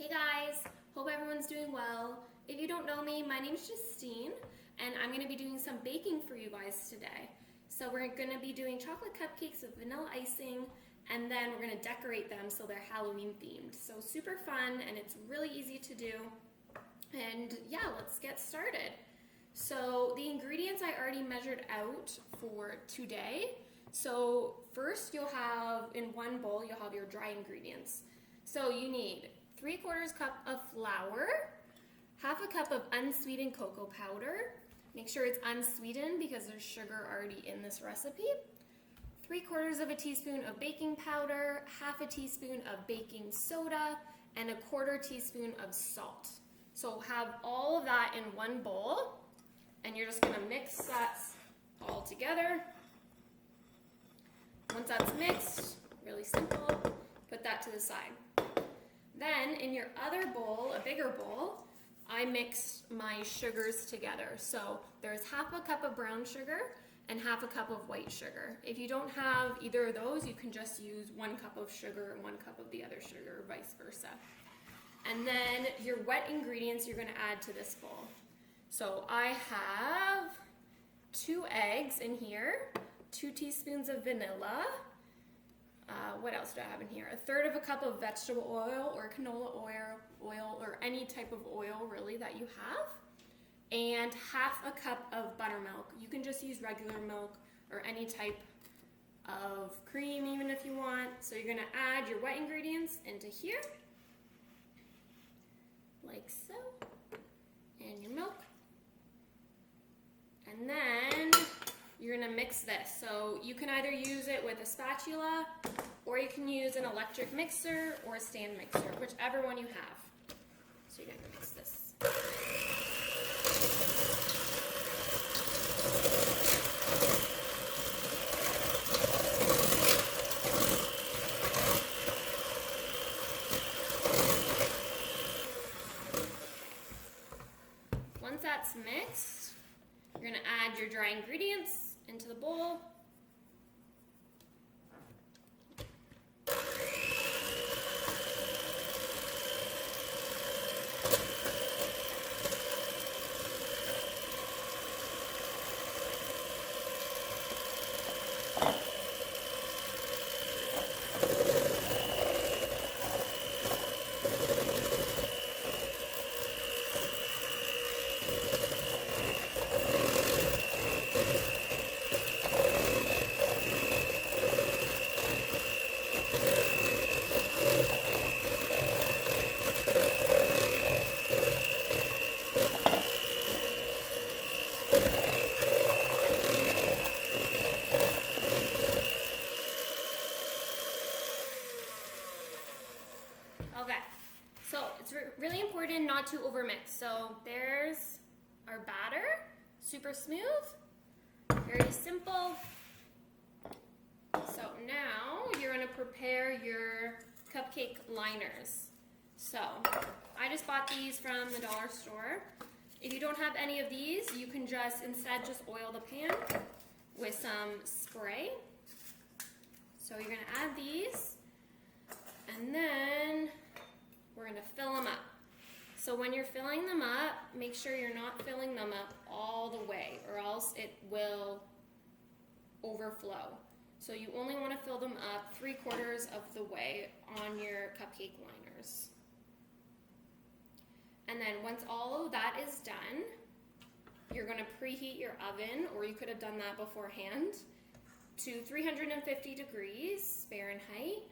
Hey guys, hope everyone's doing well. If you don't know me, my name's Justine, and I'm going to be doing some baking for you guys today. So we're going to be doing chocolate cupcakes with vanilla icing, and then we're going to decorate them so they're Halloween themed. So super fun, and it's really easy to do. And yeah, let's get started. So the ingredients I already measured out for today. So first you'll have, in one bowl, you'll have your dry ingredients. So you need 3/4 cup of flour, 1/2 cup of unsweetened cocoa powder. Make sure it's unsweetened because there's sugar already in this recipe. 3/4 teaspoon of baking powder, 1/2 teaspoon of baking soda, and 1/4 teaspoon of salt. So have all of that in one bowl, and you're just gonna mix that all together. Once that's mixed, really simple, put that to the side. Then in your other bowl, a bigger bowl, I mixed my sugars together. So there's 1/2 cup of brown sugar and 1/2 cup of white sugar. If you don't have either of those, you can just use 1 cup of sugar and 1 cup of the other sugar, or vice versa. And then your wet ingredients you're gonna add to this bowl. So I have 2 eggs in here, 2 teaspoons of vanilla. What else do I have in here? 1/3 cup of vegetable oil or canola oil or any type of oil really that you have. And 1/2 cup of buttermilk. You can just use regular milk or any type of cream even if you want. So you're gonna add your wet ingredients into here, like so, and your milk. And then you're gonna mix this. So you can either use it with a spatula, or you can use an electric mixer or a stand mixer, whichever one you have. So you're gonna mix this. Once that's mixed, you're gonna add your dry ingredients into the bowl. Okay, so it's really important not to overmix. So there's our batter, super smooth, very simple. So now you're gonna prepare your cupcake liners. So I just bought these from the dollar store. If you don't have any of these, you can instead just oil the pan with some spray. So you're gonna add these, and then we're gonna fill them up. So when you're filling them up, make sure you're not filling them up all the way, or else it will overflow. So you only wanna fill them up 3/4 of the way on your cupcake liners. And then once all of that is done, you're gonna preheat your oven, or you could have done that beforehand, to 350 degrees Fahrenheit.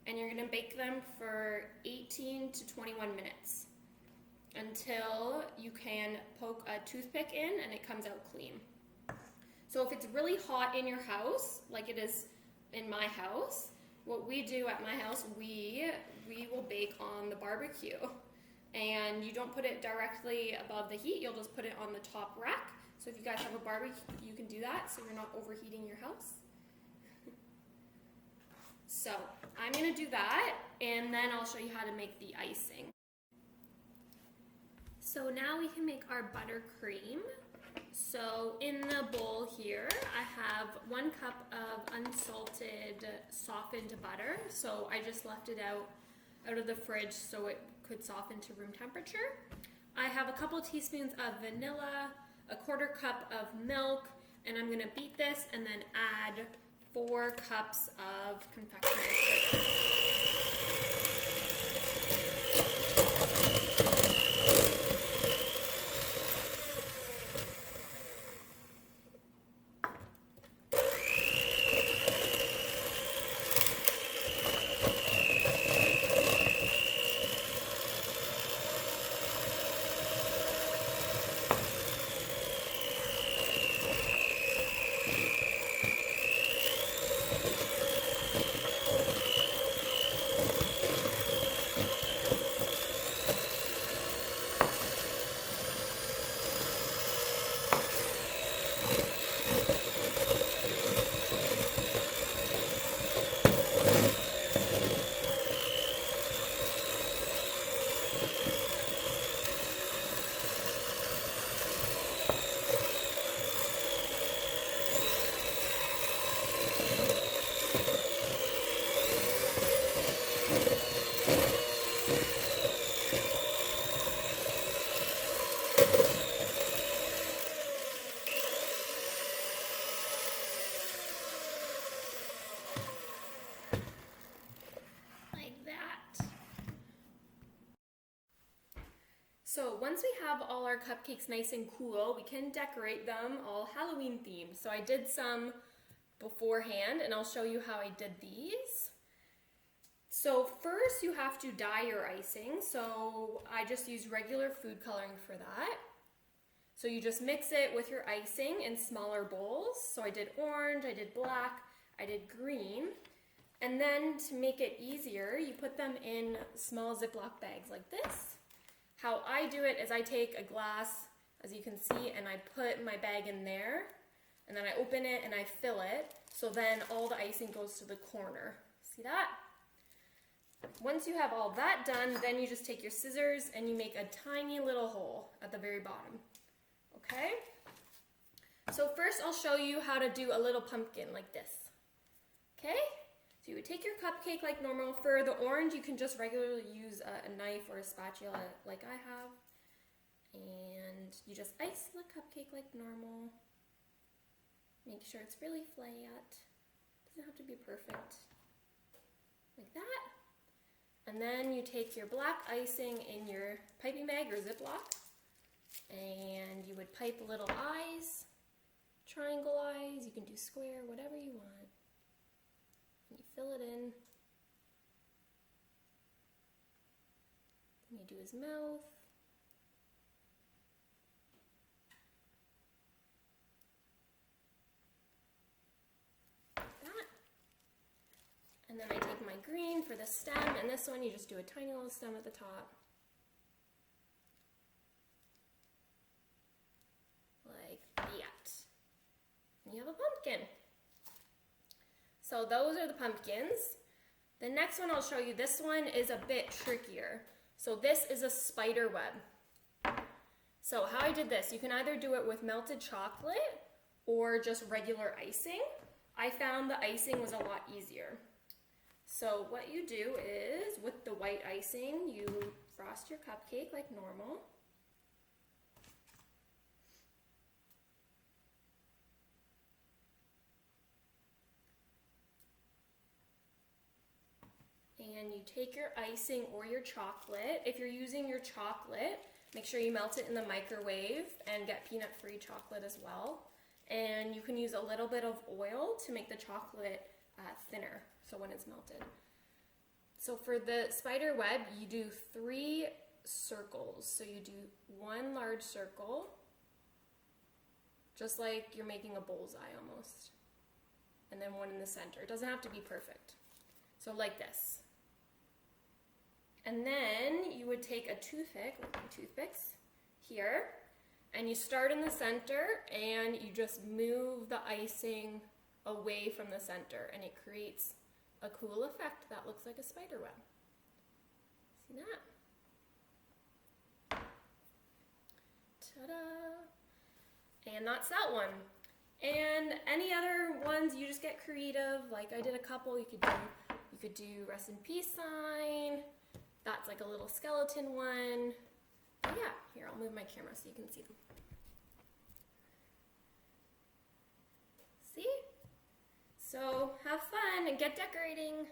And you're gonna bake them for 18 to 21 minutes until you can poke a toothpick in and it comes out clean. So if it's really hot in your house, like it is in my house, what we do at my house, we will bake on the barbecue. And you don't put it directly above the heat, you'll just put it on the top rack. So if you guys have a barbecue, you can do that so you're not overheating your house. So I'm gonna do that, and then I'll show you how to make the icing. So now we can make our buttercream. So in the bowl here, I have 1 cup of unsalted softened butter. So I just left it out of the fridge so it could soften to room temperature. I have a couple teaspoons of vanilla, a 1/4 cup of milk, and I'm gonna beat this and then add 4 cups of confectionery sugar. So once we have all our cupcakes nice and cool, we can decorate them all Halloween themed. So I did some beforehand and I'll show you how I did these. So first you have to dye your icing. So I just used regular food coloring for that. So you just mix it with your icing in smaller bowls. So I did orange, I did black, I did green. And then to make it easier, you put them in small Ziploc bags like this. How I do it is I take a glass, as you can see, and I put my bag in there, and then I open it and I fill it, so then all the icing goes to the corner. See that? Once you have all that done, then you just take your scissors and you make a tiny little hole at the very bottom. Okay? So first I'll show you how to do a little pumpkin like this. Okay? So you would take your cupcake like normal. For the orange, you can just regularly use a knife or a spatula like I have. And you just ice the cupcake like normal. Make sure it's really flat. Doesn't have to be perfect. Like that. And then you take your black icing in your piping bag or Ziploc. And you would pipe little eyes, triangle eyes, you can do square, whatever you want. And you fill it in. Then you do his mouth. Like that. And then I take my green for the stem, and this one you just do a tiny little stem at the top. Like that. And you have a pumpkin. So those are the pumpkins. The next one I'll show you, this one is a bit trickier. So this is a spider web. So how I did this, you can either do it with melted chocolate or just regular icing. I found the icing was a lot easier. So what you do is, with the white icing, you frost your cupcake like normal. And you take your icing or your chocolate. If you're using your chocolate, make sure you melt it in the microwave and get peanut-free chocolate as well. And you can use a little bit of oil to make the chocolate thinner, so when it's melted. So for the spider web, you do 3 circles. So you do 1 large circle, just like you're making a bullseye almost. And then 1 in the center. It doesn't have to be perfect. So like this. And then you would take a toothpick, like my toothpicks, here, and you start in the center and you just move the icing away from the center, and it creates a cool effect that looks like a spider web. See that? Ta-da! And that's that one. And any other ones, you just get creative. Like I did a couple. You could do rest in peace sign. That's like a little skeleton one. Oh, yeah, here, I'll move my camera so you can see them. See? So have fun and get decorating.